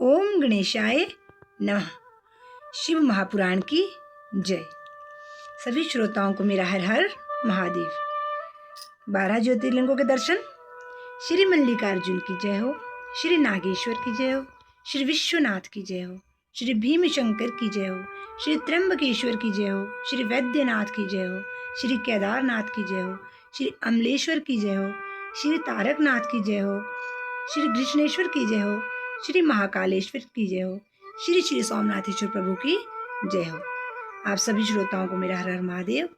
ओम गणेशाय नमः। शिव महापुराण की जय। सभी श्रोताओं को मेरा हर हर महादेव। 12 ज्योतिर्लिंगों के दर्शन। श्री मल्लिकार्जुन की जय हो, श्री नागेश्वर की जय हो, श्री विश्वनाथ की जय हो, श्री भीमशंकर की जय हो, श्री त्र्यंबकेश्वर की जय हो, श्री वैद्यनाथ की जय हो, श्री केदारनाथ की जय हो, श्री अमलेश्वर की जय हो, श्री तारकनाथ की जय हो, श्री कृष्णेश्वर की जय हो, श्री महाकालेश्वर की जय हो, श्री श्री सोमनाथेश्वर प्रभु की जय हो। आप सभी श्रोताओं को मेरा हर हर महादेव।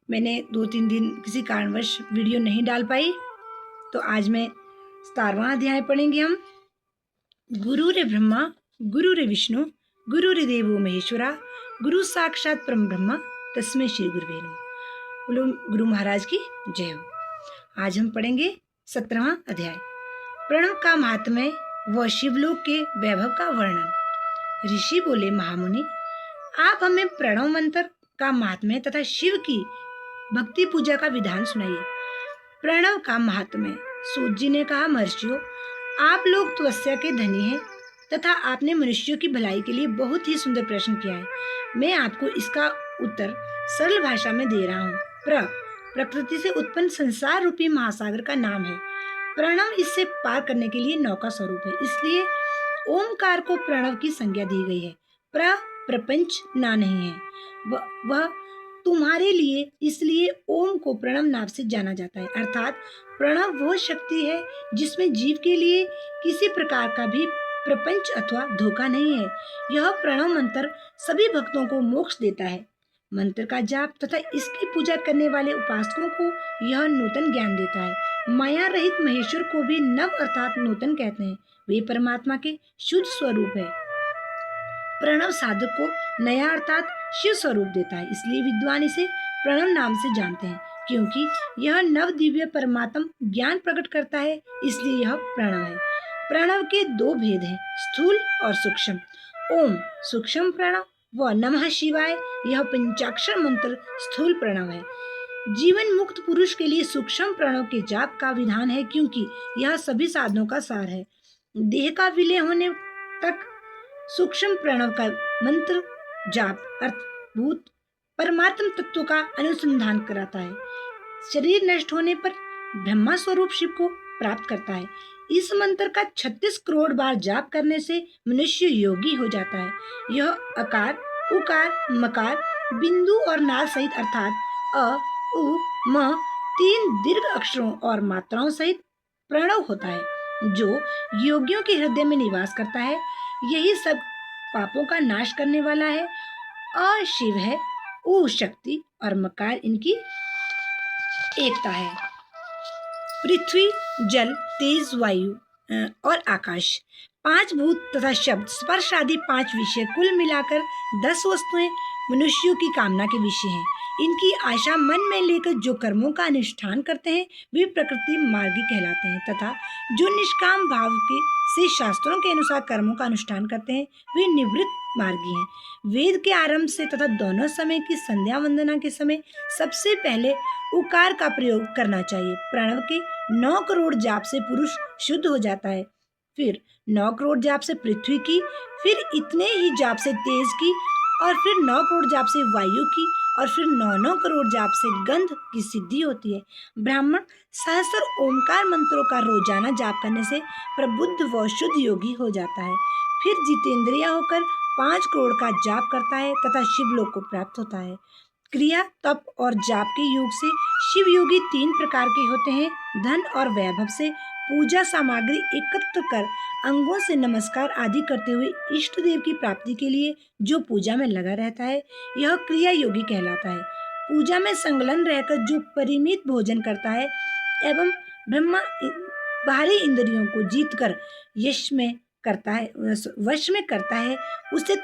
मैंने 2-3 दिन किसी कारणवश वीडियो नहीं डाल पाई, तो आज मैं 17वां अध्याय पढ़ेंगे हम। गुरु रे ब्रह्मा गुरु रे विष्णु गुरु रे देवो महेश्वरा गुरु साक्षात परम ब्रह्मा तस्मै श्री गुरुवे नमः। बोलो गुरु महाराज की जय हो। आज हम पढ़ेंगे 17वां अध्याय, प्रणव का महात्म्य व शिवलोक के वैभव का वर्णन। ऋषि बोले, महामुनि, आप हमें प्रणव मंत्र का महात्म्य तथा शिव की भक्ति पूजा का विधान सुनाइए। प्रणव का महात्म्य। सूत जी ने कहा, महर्षियों, आप लोग तपस्या के धनी हैं तथा आपने मनुष्यों की भलाई के लिए बहुत ही सुंदर प्रश्न किया है। मैं आपको इसका उत्तर सरल भाषा में दे रहा हूँ। प्रकृति से उत्पन्न संसार रूपी महासागर का नाम है। प्रणव इससे पार करने के लिए नौका स्वरूप है, इसलिए ओमकार को प्रणव की संज्ञा दी गई है। प्रपंच ना नहीं है, वह तुम्हारे लिए, इसलिए ओम को प्रणव नाम से जाना जाता है। अर्थात प्रणव वह शक्ति है जिसमें जीव के लिए किसी प्रकार का भी प्रपंच अथवा धोखा नहीं है। यह प्रणव मंत्र सभी भक्तों को मोक्ष देता है। मंत्र का जाप तथा इसकी पूजा करने वाले उपासकों को यह नूतन ज्ञान देता है। माया रहित महेश्वर को भी नव अर्थात नूतन कहते हैं। वे परमात्मा के शुद्ध स्वरूप है। प्रणव साधक को नया अर्थात शिव स्वरूप देता है, इसलिए विद्वान इसे प्रणव नाम से जानते हैं। क्योंकि यह नव दिव्य परमात्म ज्ञान प्रकट करता है, इसलिए यह प्रणव है। प्रणव के 2 भेद हैं, स्थूल और सूक्ष्म। ओम सूक्ष्म प्रणव व नमः शिवाय यह पंचाक्षर मंत्र स्थूल प्रणव है। जीवन मुक्त पुरुष के लिए सूक्ष्म प्रणव के जाप का विधान है, क्योंकि यह सभी साधनों का सार है। देह का विलय होने तक सूक्ष्म प्रणव का मंत्र जाप अर्थभूत परमात्म तत्व का अनुसंधान कराता है। शरीर नष्ट होने पर ब्रह्मा स्वरूप शिव को प्राप्त करता है। इस मंत्र का 36 करोड़ बार जाप करने से मनुष्य योगी हो जाता है। यह अकार, उकार, मकार, बिंदु और नाल सहित अर्थात अ, उ, म 3 दीर्घ अक्षरों और मात्राओं सहित प्रणव होता है, जो योगियों के हृदय में निवास करता है। यही सब पापों का नाश करने वाला है। अ शिव है, उ शक्ति और मकार इनकी एकता है। पृथ्वी, जल, तेज, वायु और आकाश 5 भूत तथा शब्द, स्पर्श आदि 5 विषय, कुल मिलाकर 10 वस्तुएं मनुष्यों की कामना के विषय हैं। इनकी आशा मन में लेकर जो कर्मों का अनुष्ठान करते हैं वे प्रकृति मार्गी कहलाते हैं, तथा जो निष्काम भाव से शास्त्रों के अनुसार कर्मों का अनुष्ठान करते हैं वे निवृत्त मार्गी हैं। वेद के आरंभ से तथा दोनों समय की संध्या वंदना के समय सबसे पहले उकार का प्रयोग करना चाहिए। प्रणव के 9 करोड़ जाप से पुरुष शुद्ध हो जाता है, फिर 9 करोड़ जाप से पृथ्वी की, फिर इतने ही जाप से तेज की, और फिर 9 करोड़ जाप से वायु की, और फिर 9 करोड़ जाप से गंध की सिद्धि होती है। ब्राह्मण सहस्त्र ओमकार मंत्रों का रोजाना जाप करने से प्रबुद्ध व शुद्ध योगी हो जाता है। फिर जितेंद्रिय होकर 5 करोड़ का जाप करता है तथा शिवलोक को प्राप्त होता है। क्रिया, तप और जाप के योग से शिव योगी 3 प्रकार के होते हैं। धन और वैभव से पूजा सामग्री एकत्र कर अंगों से नमस्कार आदि करते हुए इष्ट देव की प्राप्ति के लिए जो पूजा में लगा रहता है, यह क्रिया योगी कहलाता है। पूजा में संलग्न रहकर जो परिमित भोजन करता है एवं ब्रह्मा बाहरी इंद्रियों को जीतकर वश में करता है, उसे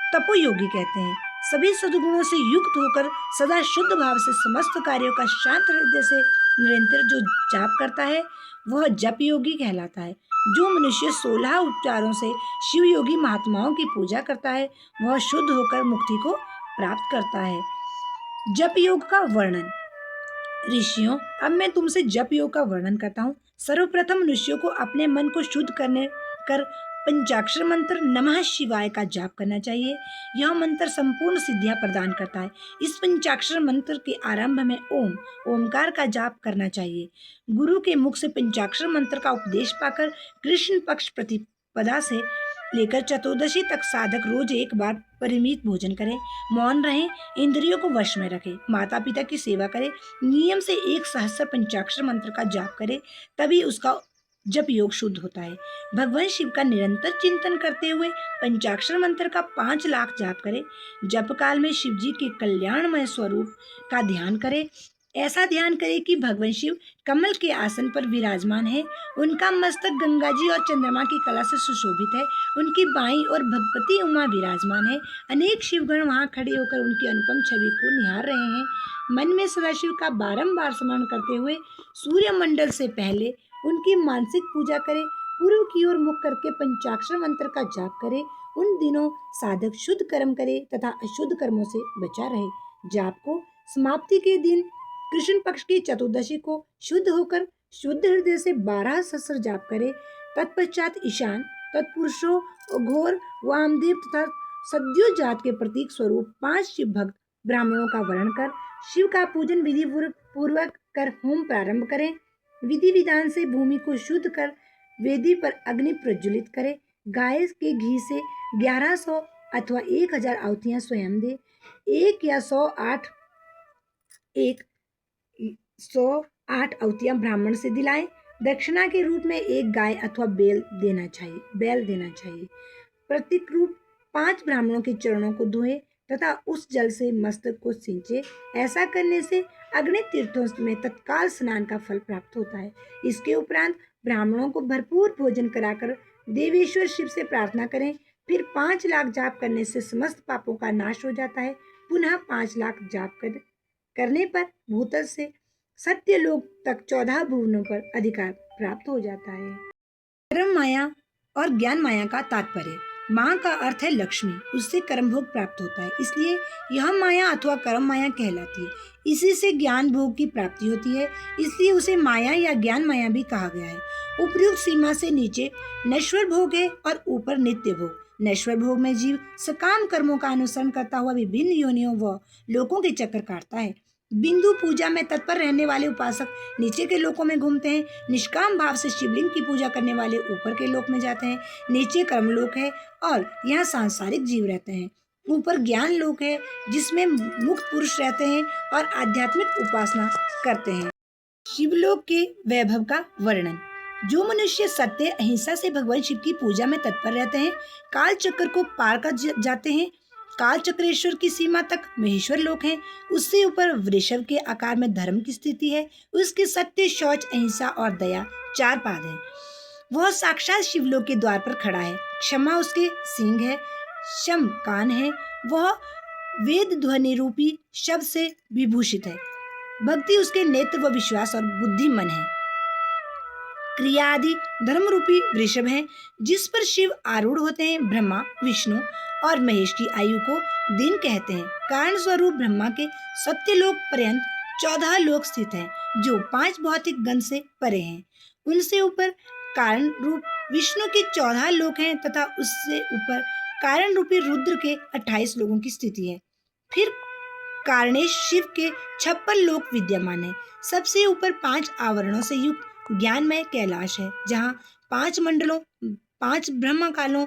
तपोयोगी कहते हैं। सभी सद्गुणों से युक्त होकर सदा शुद्ध भाव से समस्त कार्यों का शांत हृदय से निरंतर जो जाप करता है वह जप योगी कहलाता है। जो मनुष्य 16 उपचारों से शिव योगी महात्माओं की पूजा करता है वह शुद्ध होकर मुक्ति को प्राप्त करता है। जप योग का वर्णन। ऋषियों, अब मैं तुमसे जप योग का वर्णन करता हूँ। सर्वप्रथम मनुष्यों को अपने मन को शुद्ध कर पंचाक्षर मंत्र नमः शिवाय का जाप करना चाहिए। यह मंत्र संपूर्ण सिद्धियां प्रदान करता है। इस पंचाक्षर मंत्र के आरंभ में ओमकार का जाप करना चाहिए। गुरु के मुख से पंचाक्षर मंत्र का उपदेश पाकर कृष्ण पक्ष प्रतिपदा से लेकर चतुर्दशी तक साधक रोज एक बार परिमित भोजन करें, मौन रहें, इंद्रियों को वश में रखें, माता पिता की सेवा करें, नियम से 1 सहस्त्र पंचाक्षर मंत्र का जाप करें, तभी उसका जप योग शुद्ध होता है। भगवान शिव का निरंतर चिंतन करते हुए पंचाक्षर मंत्र का 5 लाख जाप करें। जप काल में शिव जी के कल्याणमय स्वरूप का ध्यान करें। ऐसा ध्यान करें कि भगवान शिव कमल के आसन पर विराजमान है। उनका मस्तक गंगा जी और चंद्रमा की कला से सुशोभित है। उनकी बाईं ओर भगवती उमा विराजमान है। अनेक शिवगण वहां खड़े होकर उनकी अनुपम छवि को निहार रहे हैं। मन में सदाशिव का बारंबार स्मरण करते हुए सूर्य मंडल से पहले उनकी मानसिक पूजा करें। पूर्व की ओर मुख करके पंचाक्षर मंत्र का जाप करें। उन दिनों साधक शुद्ध कर्म करे तथा अशुद्ध कर्मों से बचा रहे। जाप को समाप्ति के दिन कृष्ण पक्ष की चतुर्दशी को शुद्ध होकर शुद्ध हृदय से 12 सहस्त्र जाप करे। तत्पश्चात ईशान, तत्पुरुषों, घोर, वामदेव तथा सद्यो जात के प्रतीक स्वरूप 5 शिव भक्त ब्राह्मणों का वर्ण कर शिव का पूजन विधि पूर्वक कर होम प्रारंभ करें। विधि विधान से भूमि को शुद्ध कर वेदी पर अग्नि प्रज्वलित करें। गाय के घी से 1100 अथवा 1000 आहुतियां स्वयं दे। 1 या 108 आहुतियां ब्राह्मण से दिलाएं। दक्षिणा के रूप में 1 गाय अथवा बैल देना चाहिए। प्रतीक रूप 5 ब्राह्मणों के चरणों को धोए तथा उस जल से मस्तक को सिंचे। ऐसा करने से अग्नि तीर्थों में तत्काल स्नान का फल प्राप्त होता है। इसके उपरांत ब्राह्मणों को भरपूर भोजन कराकर देवेश्वर शिव से प्रार्थना करें। फिर 5 लाख जाप करने से समस्त पापों का नाश हो जाता है। पुनः 5 लाख जाप करने पर भूतल से सत्यलोक तक 14 भुवनों पर अधिकार प्राप्त हो जाता है। कर्म माया और ज्ञान माया का तात्पर्य। माँ का अर्थ है लक्ष्मी, उससे कर्म भोग प्राप्त होता है, इसलिए यह माया अथवा कर्म माया कहलाती है। इसी से ज्ञान भोग की प्राप्ति होती है, इसलिए उसे माया या ज्ञान माया भी कहा गया है। उपयुक्त सीमा से नीचे नश्वर भोग है और ऊपर नित्य भोग। नश्वर भोग में जीव सकाम कर्मों का अनुसरण करता हुआ विभिन्न योनियों व लोकों के चक्कर काटता है। बिंदु पूजा में तत्पर रहने वाले उपासक नीचे के लोकों में घूमते हैं। निष्काम भाव से शिवलिंग की पूजा करने वाले ऊपर के लोक में जाते हैं। नीचे कर्मलोक है और यहाँ सांसारिक जीव रहते हैं। ऊपर ज्ञान लोक है जिसमें मुक्त पुरुष रहते हैं और आध्यात्मिक उपासना करते हैं। शिवलोक के वैभव का वर्णन। जो मनुष्य सत्य अहिंसा से भगवान शिव की पूजा में तत्पर रहते हैं, काल चक्र को पार कर जाते हैं। काल चक्रेश्वर की सीमा तक महेश्वर लोक है। उससे ऊपर वृषभ के आकार में धर्म की स्थिति है। उसके सत्य, शौच, अहिंसा और दया 4 पाद हैं। वह साक्षात शिवलोक के द्वार पर खड़ा है। क्षमा उसके सींग है, शम कान है। वह वेद ध्वनि रूपी शब्द से विभूषित है। भक्ति उसके नेत्र व विश्वास और बुद्धि मन है। क्रिया आदि धर्म रूपी वृषभ है जिस पर शिव आरूढ़ होते हैं। ब्रह्मा, विष्णु और महेश की आयु को दिन कहते हैं। कारण स्वरूप ब्रह्मा के सत्यलोक पर्यंत 14 लोक स्थित हैं जो 5 भौतिक गण से परे हैं। उनसे ऊपर कारण रूप विष्णु के 14 लोक हैं तथा उससे ऊपर कारण रूपी रुद्र के 28 लोगों की स्थिति है। फिर कारणेश शिव के 56 लोक विद्यमान है। सबसे ऊपर 5 आवरणों से युक्त ज्ञानमय कैलाश है जहाँ 5 मंडलों, 5 ब्रह्म कालों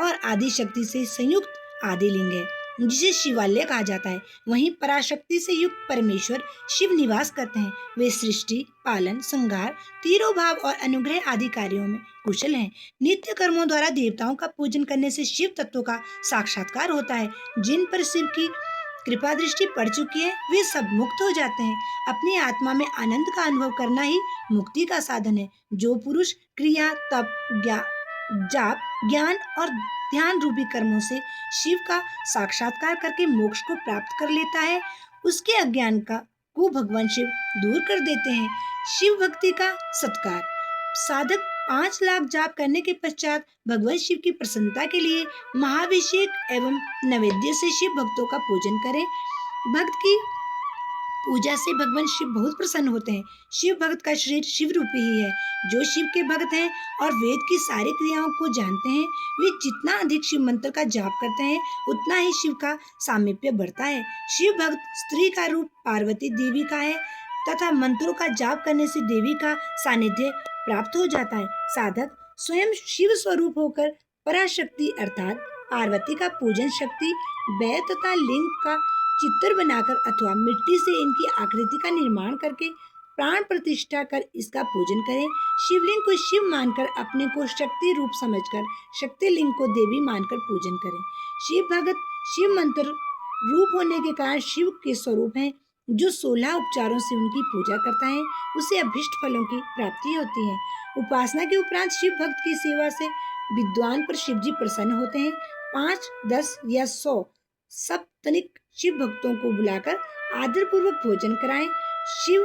और आदि शक्ति से संयुक्त आदिलिंग है जिसे शिवालय कहा जाता है। वहीं पराशक्ति से युक्त परमेश्वर शिव निवास करते हैं। वे सृष्टि, पालन, संहार, तिरोभाव और अनुग्रह आदि कार्यों में कुशल हैं। नित्य कर्मों द्वारा देवताओं का पूजन करने से शिव तत्व का साक्षात्कार होता है। जिन पर शिव की कृपा दृष्टि पड़ चुकी है वे सब मुक्त हो जाते हैं। अपनी आत्मा में आनंद का अनुभव करना ही मुक्ति का साधन है। जो पुरुष क्रिया, तप, जाप, ज्ञान और ध्यान रूपी कर्मों से शिव का साक्षात्कार करके मोक्ष को प्राप्त कर लेता है, उसके अज्ञान को भगवान शिव दूर कर देते हैं। शिव भक्ति का सत्कार। साधक 5 लाख जाप करने के पश्चात भगवान शिव की प्रसन्नता के लिए महाभिषेक एवं नैवेद्य से शिव भक्तों का पूजन करें। भक्त की पूजा से भगवान शिव बहुत प्रसन्न होते हैं। शिव भक्त का शरीर शिव रूपी ही है। जो शिव के भक्त हैं और वेद की सारी क्रियाओं को जानते हैं, वे जितना अधिक शिव मंत्र का जाप करते हैं, उतना ही शिव का सामीप्य बढ़ता है। शिव भक्त स्त्री का रूप पार्वती देवी का है तथा मंत्रों का जाप करने से देवी का सानिध्य प्राप्त हो जाता है। साधक स्वयं शिव स्वरूप होकर पराशक्ति अर्थात पार्वती का पूजन शक्ति बैल तथा लिंग का चित्र बनाकर अथवा मिट्टी से इनकी आकृति का निर्माण करके प्राण प्रतिष्ठा कर इसका पूजन करें। शिवलिंग को शिव मानकर अपने को शक्ति रूप समझकर शक्ति लिंग को देवी मानकर पूजन करें। शिव भगत शिव मंत्र रूप होने के कारण शिव के स्वरूप हैं। जो 16 उपचारों से उनकी पूजा करता है, उसे अभीष्ट फलों की प्राप्ति होती है। उपासना के उपरांत शिव भक्त की सेवा से विद्वान पर शिव जी प्रसन्न होते हैं। 5, 10 या 100 सप्तनिक शिव भक्तों को बुलाकर आदर पूर्वक भोजन कराएं। शिव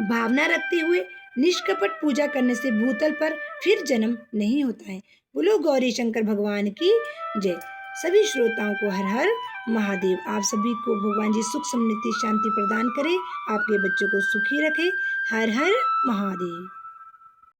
भावना रखते हुए निष्कपट पूजा करने से भूतल पर फिर जन्म नहीं होता है। बोलो गौरी शंकर भगवान की जय। सभी श्रोताओं को हर हर महादेव। आप सभी को भगवान जी सुख समृद्धि शांति प्रदान करे, आपके बच्चों को सुखी रखे। हर हर महादेव।